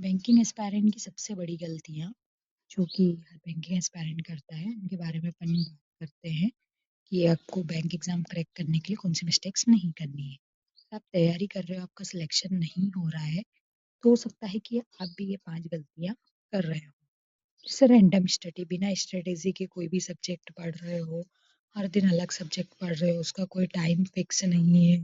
Banking aspirant की सबसे बड़ी गलतियाँ जो कि हर बैंकिंग एस्पायरेंट करता है, उनके बारे में अपन बात करते हैं कि आपको बैंक एग्ज़ाम क्रैक करने के लिए कौन-सी मिस्टेक्स नहीं करनी है। आप तैयारी कर रहे हो, आपका सिलेक्शन नहीं हो रहा है, तो हो सकता है कि आप भी ये 5 गलतियाँ कर रहे हो। जैसे रैंडम स्टडी, बिना स्ट्रेटेजी के कोई भी सब्जेक्ट पढ़ रहे हो, हर दिन अलग सब्जेक्ट पढ़ रहे हो, उसका कोई टाइम फिक्स नहीं है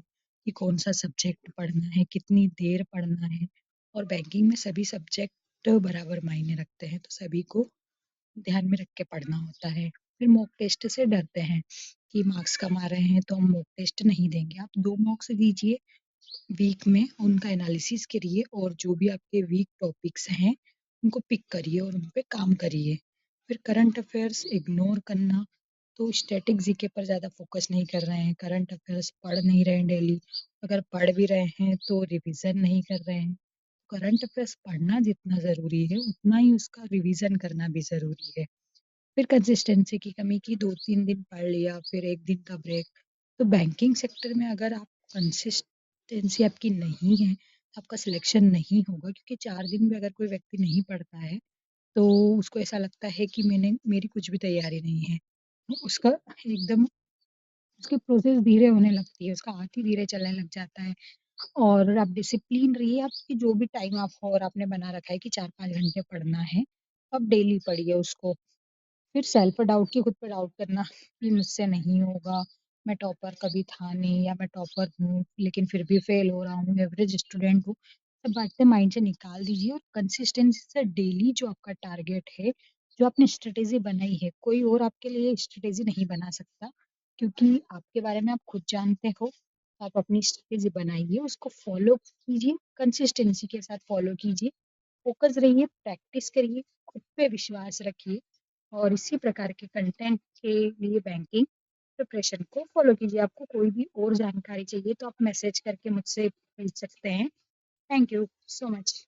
कि कौन-सा सब्जेक्ट पढ़ना है, कितनी देर पढ़ना है। और बैंकिंग में सभी सब्जेक्ट बराबर मायने रखते हैं, तो सभी को ध्यान में रख के पढ़ना होता है। फिर मॉक टेस्ट से डरते हैं कि मार्क्स कम आ रहे हैं तो हम मॉक टेस्ट नहीं देंगे। आप 2 मॉक्स दीजिए वीक में, उनका एनालिसिस करिए और जो भी आपके वीक टॉपिक्स हैं, उनको पिक करिए और उन पे काम करिए। फिर करंट अफ़ेयर्स इग्नोर करना, तो स्टैटिक जीके पर ज़्यादा फ़ोकस नहीं कर रहे हैं, करंट अफ़ेयर्स पढ़ नहीं रहे हैं डेली, अगर पढ़ भी रहे हैं तो रिविज़न नहीं कर रहे हैं। करंट अफ़ेयर्स पढ़ना जितना ज़रूरी है, उतना ही उसका रिविज़न करना भी ज़रूरी है। फिर कंसिस्टेंसी की कमी की 2-3 दिन पढ़ लिया, फिर 1 दिन का ब्रेक। तो बैंकिंग सेक्टर में अगर आप कंसिस्टेंसी आपकी नहीं है, तो आपका सिलेक्शन नहीं होगा क्योंकि 4 दिन में अगर कोई व्यक्ति नहीं पढ़ता है, तो उसको ऐसा लगता है कि मेरी कुछ भी तैयारी नहीं है। तो उसका एकदम उसकी प्रोसेस धीरे होने लगती है, उसका हाथ ही धीरे चलने लग जाता है। और आप डिसिप्लिन रहिए, आपकी जो भी टाइम आप और आपने बना रखा है कि 4-5 घंटे पढ़ना है, आप डेली पढ़िए उसको। फिर सेल्फ डाउट कि खुद पे डाउट करना कि मुझसे नहीं होगा, मैं टॉपर कभी था नहीं या मैं टॉपर हूँ, लेकिन फिर भी फेल हो रहा हूँ, एवरेज स्टूडेंट हूँ। सब बातें माइंड से निकाल दीजिए और कंसिस्टेंसी से डेली जो आपका टारगेट है, जो आपने स्ट्रैटेजी बनाई है, कोई और आपके लिए स्ट्रैटेजी नहीं बना सकता क्योंकि आपके बारे में आप खुद जानते हो। आप अपनी स्ट्रैटेजी बनाइए, उसको फ़ॉलो कीजिए, कंसिस्टेंसी के साथ फ़ॉलो कीजिए, फ़ोकस रहिए, प्रैक्टिस करिए, खुद पे विश्वास रखिए और इसी प्रकार के कंटेंट के लिए बैंकिंग प्रिपरेशन को फॉलो कीजिए। आपको कोई भी और जानकारी चाहिए तो आप मैसेज करके मुझसे पूछ सकते हैं। Thank you so much.